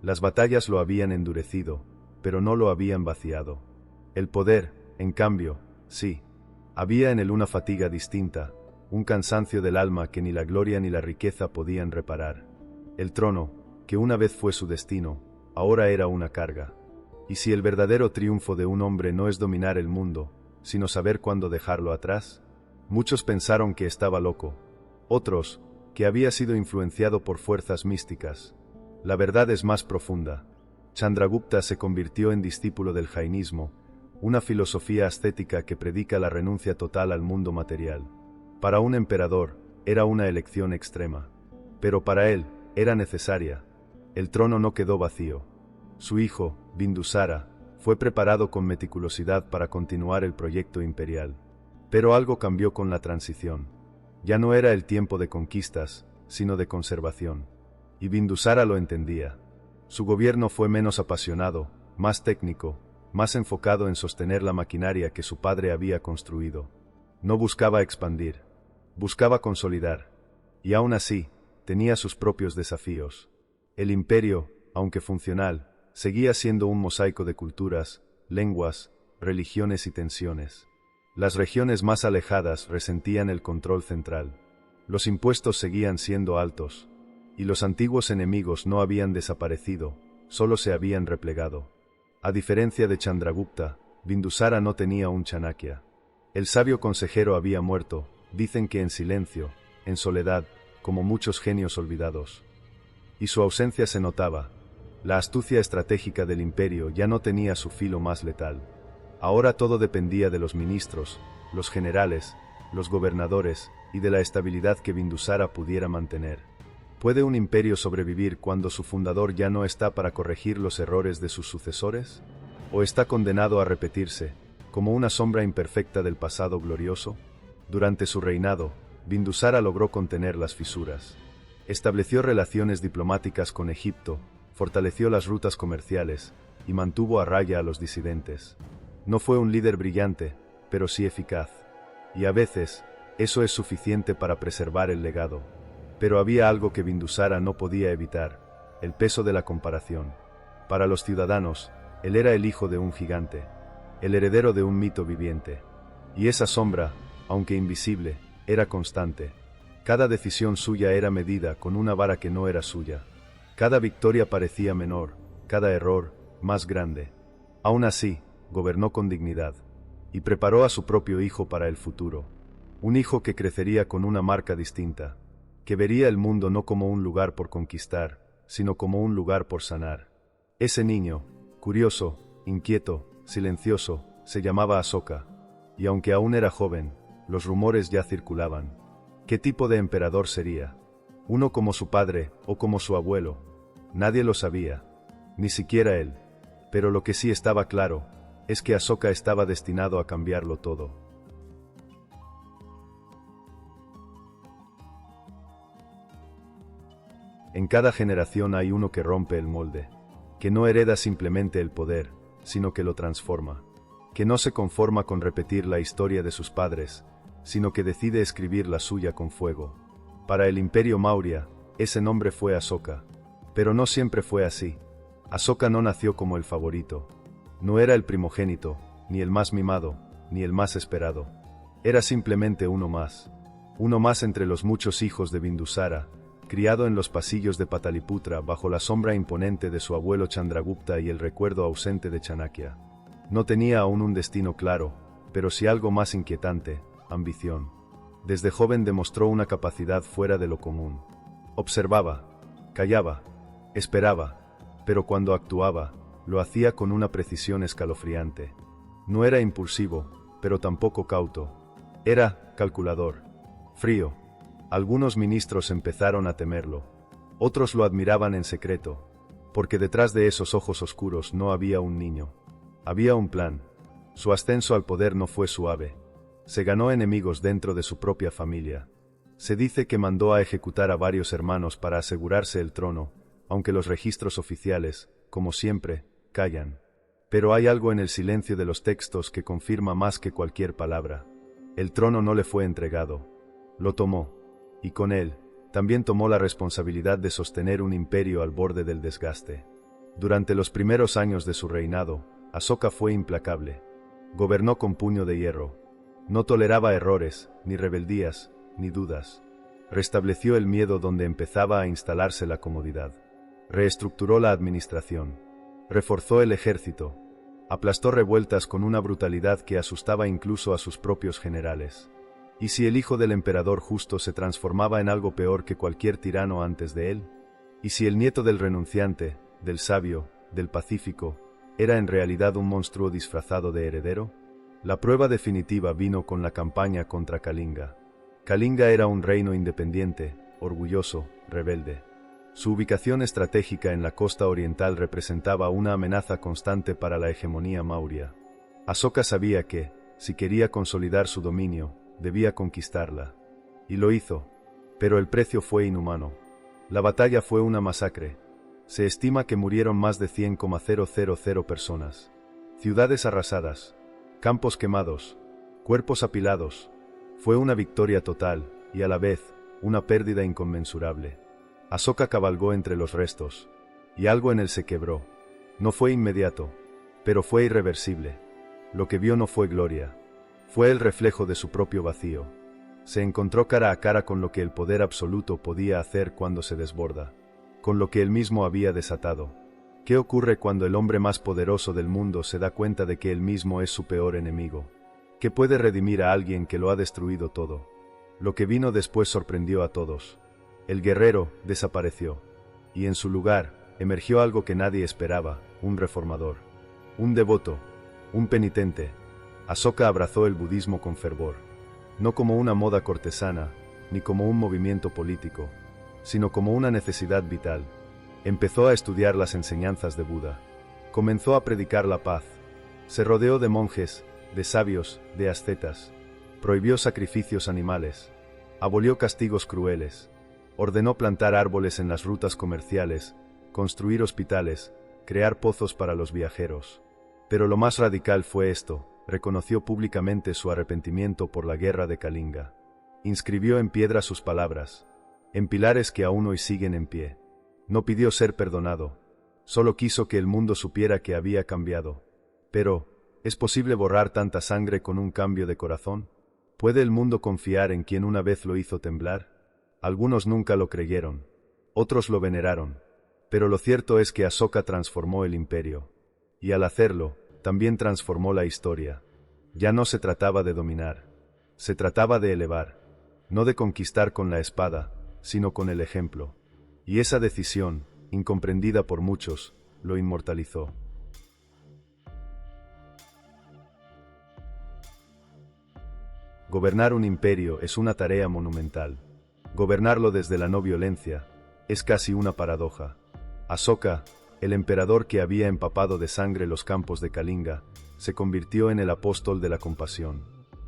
Las batallas lo habían endurecido, pero no lo habían vaciado. El poder, en cambio, sí. Había en él una fatiga distinta, un cansancio del alma que ni la gloria ni la riqueza podían reparar. El trono, que una vez fue su destino, ahora era una carga. Y si el verdadero triunfo de un hombre no es dominar el mundo, sino saber cuándo dejarlo atrás, muchos pensaron que estaba loco, otros, que había sido influenciado por fuerzas místicas. La verdad es más profunda. Chandragupta se convirtió en discípulo del jainismo, una filosofía ascética que predica la renuncia total al mundo material. Para un emperador, era una elección extrema. Pero para él, era necesaria. El trono no quedó vacío. Su hijo, Bindusara, fue preparado con meticulosidad para continuar el proyecto imperial. Pero algo cambió con la transición. Ya no era el tiempo de conquistas, sino de conservación. Y Bindusara lo entendía. Su gobierno fue menos apasionado, más técnico, más enfocado en sostener la maquinaria que su padre había construido. No buscaba expandir, buscaba consolidar. Y aún así, tenía sus propios desafíos. El imperio, aunque funcional, seguía siendo un mosaico de culturas, lenguas, religiones y tensiones. Las regiones más alejadas resentían el control central. Los impuestos seguían siendo altos. Y los antiguos enemigos no habían desaparecido, solo se habían replegado. A diferencia de Chandragupta, Bindusara no tenía un Chanakya. El sabio consejero había muerto, dicen que en silencio, en soledad, como muchos genios olvidados. Y su ausencia se notaba. La astucia estratégica del imperio ya no tenía su filo más letal. Ahora todo dependía de los ministros, los generales, los gobernadores, y de la estabilidad que Bindusara pudiera mantener. ¿Puede un imperio sobrevivir cuando su fundador ya no está para corregir los errores de sus sucesores? ¿O está condenado a repetirse, como una sombra imperfecta del pasado glorioso? Durante su reinado, Bindusara logró contener las fisuras. Estableció relaciones diplomáticas con Egipto, fortaleció las rutas comerciales, y mantuvo a raya a los disidentes. No fue un líder brillante, pero sí eficaz. Y a veces, eso es suficiente para preservar el legado. Pero había algo que Bindusara no podía evitar, el peso de la comparación. Para los ciudadanos, él era el hijo de un gigante, el heredero de un mito viviente. Y esa sombra, aunque invisible, era constante. Cada decisión suya era medida con una vara que no era suya. Cada victoria parecía menor, cada error, más grande. Aún así, gobernó con dignidad, y preparó a su propio hijo para el futuro. Un hijo que crecería con una marca distinta, que vería el mundo no como un lugar por conquistar, sino como un lugar por sanar. Ese niño, Curioso, inquieto, silencioso, se llamaba Asoka. Y aunque aún era joven, los rumores ya circulaban. ¿Qué tipo de emperador sería? ¿Uno como su padre o como su abuelo? Nadie lo sabía. Ni siquiera él. Pero lo que sí estaba claro, es que Asoka estaba destinado a cambiarlo todo. En cada generación hay uno que rompe el molde, que no hereda simplemente el poder, sino que lo transforma, que no se conforma con repetir la historia de sus padres, sino que decide escribir la suya con fuego. Para el Imperio Maurya, ese nombre fue Asoka, pero no siempre fue así. Asoka no nació como el favorito, no era el primogénito, ni el más mimado, ni el más esperado. Era simplemente uno más entre los muchos hijos de Bindusara, criado en los pasillos de Pataliputra bajo la sombra imponente de su abuelo Chandragupta y el recuerdo ausente de Chanakya. No tenía aún un destino claro, pero sí algo más inquietante: ambición. Desde joven demostró una capacidad fuera de lo común. Observaba, callaba, esperaba, pero cuando actuaba, lo hacía con una precisión escalofriante. No era impulsivo, pero tampoco cauto. Era calculador, frío. Algunos ministros empezaron a temerlo. Otros lo admiraban en secreto, porque detrás de esos ojos oscuros no había un niño. Había un plan. Su ascenso al poder no fue suave. Se ganó enemigos dentro de su propia familia. Se dice que mandó a ejecutar a varios hermanos para asegurarse el trono, aunque los registros oficiales, como siempre, callan. Pero hay algo en el silencio de los textos que confirma más que cualquier palabra. El trono no le fue entregado. Lo tomó. Y con él, también tomó la responsabilidad de sostener un imperio al borde del desgaste. Durante los primeros años de su reinado, Asoka fue implacable. Gobernó con puño de hierro. No toleraba errores, ni rebeldías, ni dudas. Restableció el miedo donde empezaba a instalarse la comodidad. Reestructuró la administración. Reforzó el ejército. Aplastó revueltas con una brutalidad que asustaba incluso a sus propios generales. ¿Y si el hijo del emperador justo se transformaba en algo peor que cualquier tirano antes de él? ¿Y si el nieto del renunciante, del sabio, del pacífico, era en realidad un monstruo disfrazado de heredero? La prueba definitiva vino con la campaña contra Kalinga. Kalinga era un reino independiente, orgulloso, rebelde. Su ubicación estratégica en la costa oriental representaba una amenaza constante para la hegemonía maurya. Asoka sabía que, si quería consolidar su dominio, debía conquistarla. Y lo hizo. Pero el precio fue inhumano. La batalla fue una masacre. Se estima que murieron más de 100,000 personas. Ciudades arrasadas. Campos quemados. Cuerpos apilados. Fue una victoria total, y a la vez, una pérdida inconmensurable. Asoka cabalgó entre los restos. Y algo en él se quebró. No fue inmediato, pero fue irreversible. Lo que vio no fue gloria. Fue el reflejo de su propio vacío. Se encontró cara a cara con lo que el poder absoluto podía hacer cuando se desborda, con lo que él mismo había desatado. ¿Qué ocurre cuando el hombre más poderoso del mundo se da cuenta de que él mismo es su peor enemigo? ¿Qué puede redimir a alguien que lo ha destruido todo? Lo que vino después sorprendió a todos. El guerrero desapareció, y en su lugar emergió algo que nadie esperaba: un reformador, un devoto, un penitente. Asoka abrazó el budismo con fervor, no como una moda cortesana, ni como un movimiento político, sino como una necesidad vital. Empezó a estudiar las enseñanzas de Buda. Comenzó a predicar la paz. Se rodeó de monjes, de sabios, de ascetas. Prohibió sacrificios animales. Abolió castigos crueles. Ordenó plantar árboles en las rutas comerciales, construir hospitales, crear pozos para los viajeros. Pero lo más radical fue esto: reconoció públicamente su arrepentimiento por la guerra de Kalinga. Inscribió en piedra sus palabras, en pilares que aún hoy siguen en pie. No pidió ser perdonado, solo quiso que el mundo supiera que había cambiado. Pero, ¿es posible borrar tanta sangre con un cambio de corazón? ¿Puede el mundo confiar en quien una vez lo hizo temblar? Algunos nunca lo creyeron, otros lo veneraron. Pero lo cierto es que Asoka transformó el imperio. Y al hacerlo, también transformó la historia. Ya no se trataba de dominar, se trataba de elevar, no de conquistar con la espada, sino con el ejemplo. Y esa decisión, incomprendida por muchos, lo inmortalizó. Gobernar un imperio es una tarea monumental. Gobernarlo desde la no violencia es casi una paradoja. Asoka, el emperador que había empapado de sangre los campos de Kalinga, se convirtió en el apóstol de la compasión.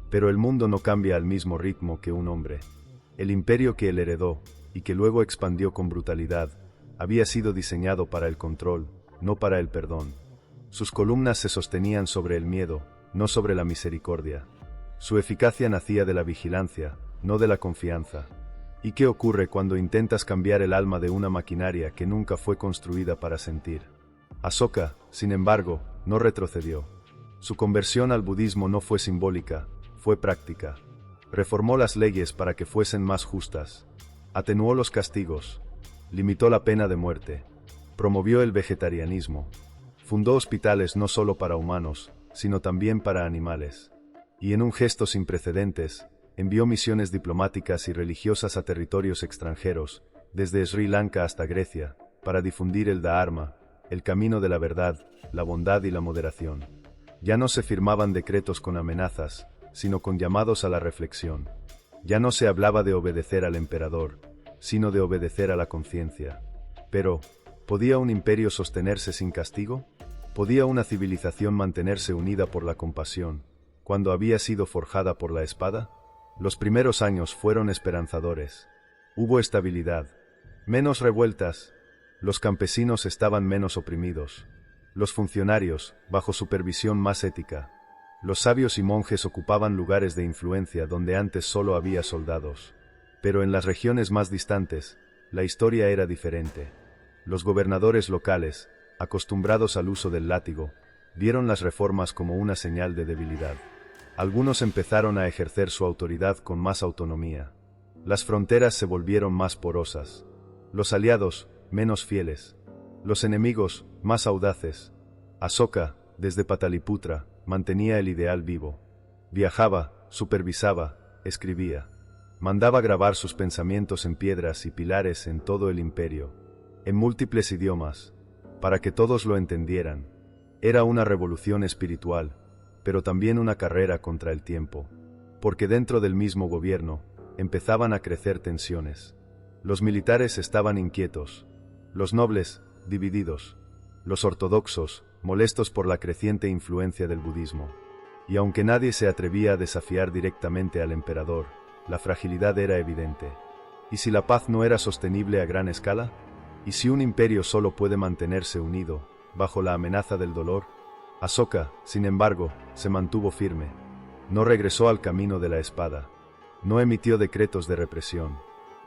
Pero el mundo no cambia al mismo ritmo que un hombre. El imperio que él heredó, y que luego expandió con brutalidad, había sido diseñado para el control, no para el perdón. Sus columnas se sostenían sobre el miedo, no sobre la misericordia. Su eficacia nacía de la vigilancia, no de la confianza. ¿Y qué ocurre cuando intentas cambiar el alma de una maquinaria que nunca fue construida para sentir? Asoka, sin embargo, no retrocedió. Su conversión al budismo no fue simbólica, fue práctica. Reformó las leyes para que fuesen más justas. Atenuó los castigos. Limitó la pena de muerte. Promovió el vegetarianismo. Fundó hospitales no solo para humanos, sino también para animales. Y en un gesto sin precedentes, envió misiones diplomáticas y religiosas a territorios extranjeros, desde Sri Lanka hasta Grecia, para difundir el Dharma, el camino de la verdad, la bondad y la moderación. Ya no se firmaban decretos con amenazas, sino con llamados a la reflexión. Ya no se hablaba de obedecer al emperador, sino de obedecer a la conciencia. Pero, ¿podía un imperio sostenerse sin castigo? ¿Podía una civilización mantenerse unida por la compasión, cuando había sido forjada por la espada? Los primeros años fueron esperanzadores. Hubo estabilidad, menos revueltas, los campesinos estaban menos oprimidos, los funcionarios, bajo supervisión más ética, los sabios y monjes ocupaban lugares de influencia donde antes solo había soldados. Pero en las regiones más distantes, la historia era diferente. Los gobernadores locales, acostumbrados al uso del látigo, vieron las reformas como una señal de debilidad. Algunos empezaron a ejercer su autoridad con más autonomía. Las fronteras se volvieron más porosas. Los aliados, menos fieles. Los enemigos, más audaces. Asoka, desde Pataliputra, mantenía el ideal vivo. Viajaba, supervisaba, escribía. Mandaba grabar sus pensamientos en piedras y pilares en todo el imperio, en múltiples idiomas, para que todos lo entendieran. Era una revolución espiritual, pero también una carrera contra el tiempo, porque dentro del mismo gobierno empezaban a crecer tensiones. Los militares estaban inquietos, los nobles, divididos, los ortodoxos, molestos por la creciente influencia del budismo. Y aunque nadie se atrevía a desafiar directamente al emperador, la fragilidad era evidente. ¿Y si la paz no era sostenible a gran escala? ¿Y si un imperio solo puede mantenerse unido, bajo la amenaza del dolor? Asoka, sin embargo, se mantuvo firme. No regresó al camino de la espada. No emitió decretos de represión.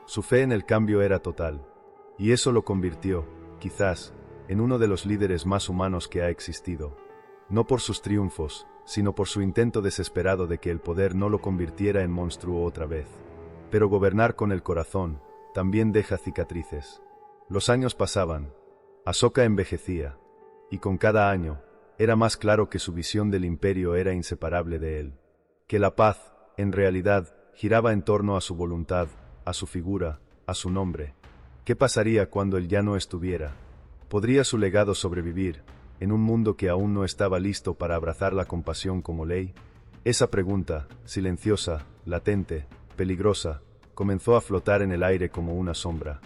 Su fe en el cambio era total. Y eso lo convirtió, quizás, en uno de los líderes más humanos que ha existido. No por sus triunfos, sino por su intento desesperado de que el poder no lo convirtiera en monstruo otra vez. Pero gobernar con el corazón también deja cicatrices. Los años pasaban. Asoka envejecía. Y con cada año, era más claro que su visión del imperio era inseparable de él. Que la paz, en realidad, giraba en torno a su voluntad, a su figura, a su nombre. ¿Qué pasaría cuando él ya no estuviera? ¿Podría su legado sobrevivir, en un mundo que aún no estaba listo para abrazar la compasión como ley? Esa pregunta, silenciosa, latente, peligrosa, comenzó a flotar en el aire como una sombra.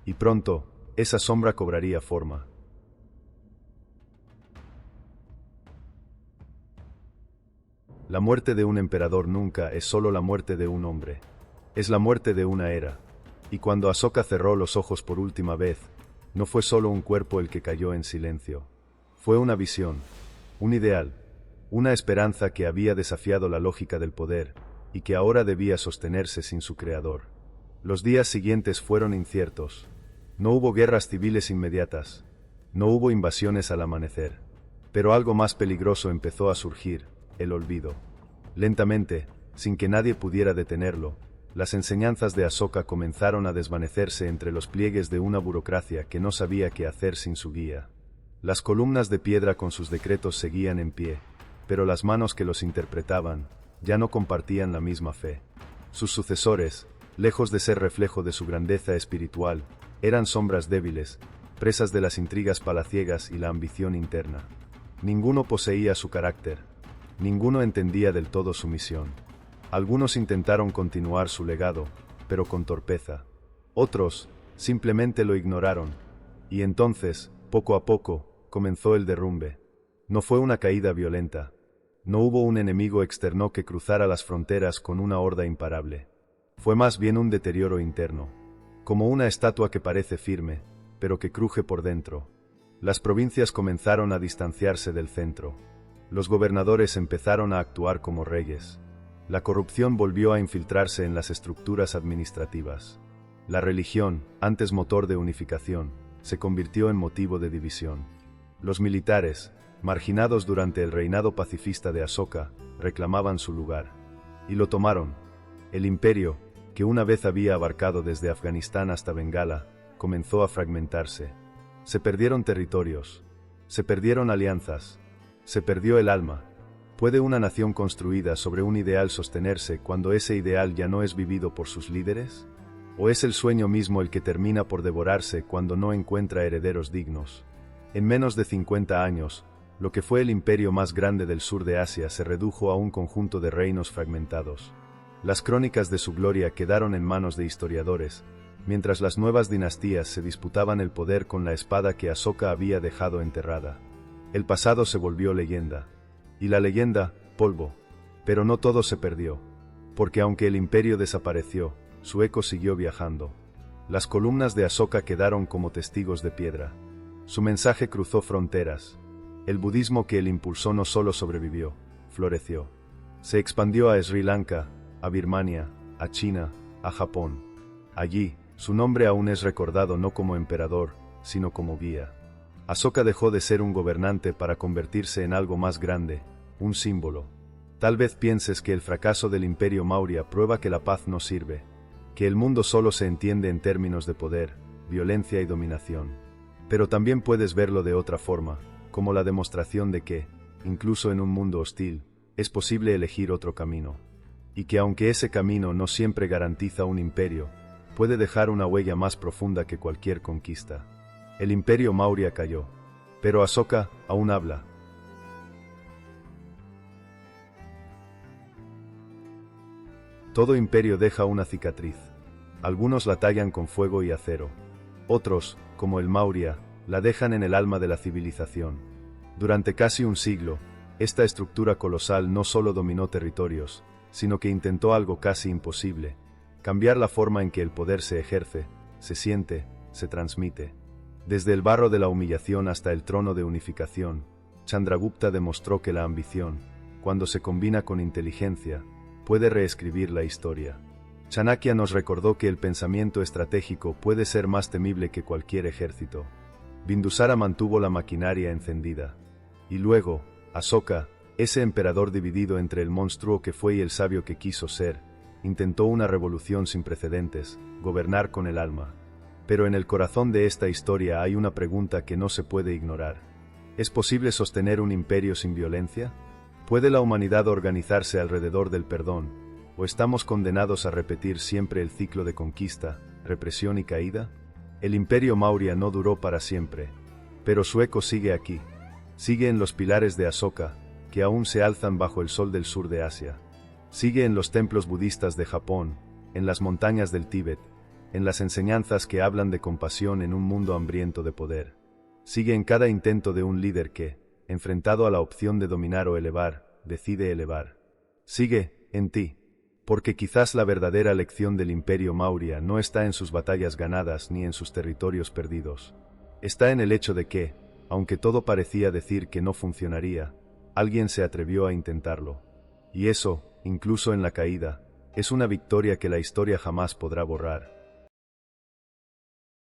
Y pronto, esa sombra cobraría forma. La muerte de un emperador nunca es solo la muerte de un hombre. Es la muerte de una era. Y cuando Asoka cerró los ojos por última vez, no fue solo un cuerpo el que cayó en silencio. Fue una visión, un ideal, una esperanza que había desafiado la lógica del poder, y que ahora debía sostenerse sin su creador. Los días siguientes fueron inciertos. No hubo guerras civiles inmediatas. No hubo invasiones al amanecer. Pero algo más peligroso empezó a surgir: el olvido. Lentamente, sin que nadie pudiera detenerlo, las enseñanzas de Asoka comenzaron a desvanecerse entre los pliegues de una burocracia que no sabía qué hacer sin su guía. Las columnas de piedra con sus decretos seguían en pie, pero las manos que los interpretaban ya no compartían la misma fe. Sus sucesores, lejos de ser reflejo de su grandeza espiritual, eran sombras débiles, presas de las intrigas palaciegas y la ambición interna. Ninguno poseía su carácter. Ninguno entendía del todo su misión. Algunos intentaron continuar su legado, pero con torpeza. Otros, simplemente lo ignoraron. Y entonces, poco a poco, comenzó el derrumbe. No fue una caída violenta. No hubo un enemigo externo que cruzara las fronteras con una horda imparable. Fue más bien un deterioro interno. Como una estatua que parece firme, pero que cruje por dentro. Las provincias comenzaron a distanciarse del centro. Los gobernadores empezaron a actuar como reyes. La corrupción volvió a infiltrarse en las estructuras administrativas. La religión, antes motor de unificación, se convirtió en motivo de división. Los militares, marginados durante el reinado pacifista de Asoka, reclamaban su lugar. Y lo tomaron. El imperio, que una vez había abarcado desde Afganistán hasta Bengala, comenzó a fragmentarse. Se perdieron territorios. Se perdieron alianzas. Se perdió el alma. ¿Puede una nación construida sobre un ideal sostenerse cuando ese ideal ya no es vivido por sus líderes? ¿O es el sueño mismo el que termina por devorarse cuando no encuentra herederos dignos? En menos de 50 años, lo que fue el imperio más grande del sur de Asia se redujo a un conjunto de reinos fragmentados. Las crónicas de su gloria quedaron en manos de historiadores, mientras las nuevas dinastías se disputaban el poder con la espada que Asoka había dejado enterrada. El pasado se volvió leyenda. Y la leyenda, polvo. Pero no todo se perdió. Porque aunque el imperio desapareció, su eco siguió viajando. Las columnas de Asoka quedaron como testigos de piedra. Su mensaje cruzó fronteras. El budismo que él impulsó no solo sobrevivió, floreció. Se expandió a Sri Lanka, a Birmania, a China, a Japón. Allí, su nombre aún es recordado no como emperador, sino como guía. Asoka dejó de ser un gobernante para convertirse en algo más grande, un símbolo. Tal vez pienses que el fracaso del Imperio Maurya prueba que la paz no sirve, que el mundo solo se entiende en términos de poder, violencia y dominación. Pero también puedes verlo de otra forma, como la demostración de que, incluso en un mundo hostil, es posible elegir otro camino. Y que aunque ese camino no siempre garantiza un imperio, puede dejar una huella más profunda que cualquier conquista. El imperio Maurya cayó, pero Asoka aún habla. Todo imperio deja una cicatriz. Algunos la tallan con fuego y acero. Otros, como el Maurya, la dejan en el alma de la civilización. Durante casi un siglo, esta estructura colosal no solo dominó territorios, sino que intentó algo casi imposible: cambiar la forma en que el poder se ejerce, se siente, se transmite. Desde el barro de la humillación hasta el trono de unificación, Chandragupta demostró que la ambición, cuando se combina con inteligencia, puede reescribir la historia. Chanakya nos recordó que el pensamiento estratégico puede ser más temible que cualquier ejército. Bindusara mantuvo la maquinaria encendida. Y luego, Asoka, ese emperador dividido entre el monstruo que fue y el sabio que quiso ser, intentó una revolución sin precedentes: gobernar con el alma. Pero en el corazón de esta historia hay una pregunta que no se puede ignorar. ¿Es posible sostener un imperio sin violencia? ¿Puede la humanidad organizarse alrededor del perdón? ¿O estamos condenados a repetir siempre el ciclo de conquista, represión y caída? El imperio Maurya no duró para siempre, pero su eco sigue aquí. Sigue en los pilares de Asoka, que aún se alzan bajo el sol del sur de Asia. Sigue en los templos budistas de Japón, en las montañas del Tíbet, en las enseñanzas que hablan de compasión en un mundo hambriento de poder. Sigue en cada intento de un líder que, enfrentado a la opción de dominar o elevar, decide elevar. Sigue en ti, porque quizás la verdadera lección del Imperio Maurya no está en sus batallas ganadas ni en sus territorios perdidos. Está en el hecho de que, aunque todo parecía decir que no funcionaría, alguien se atrevió a intentarlo. Y eso, incluso en la caída, es una victoria que la historia jamás podrá borrar.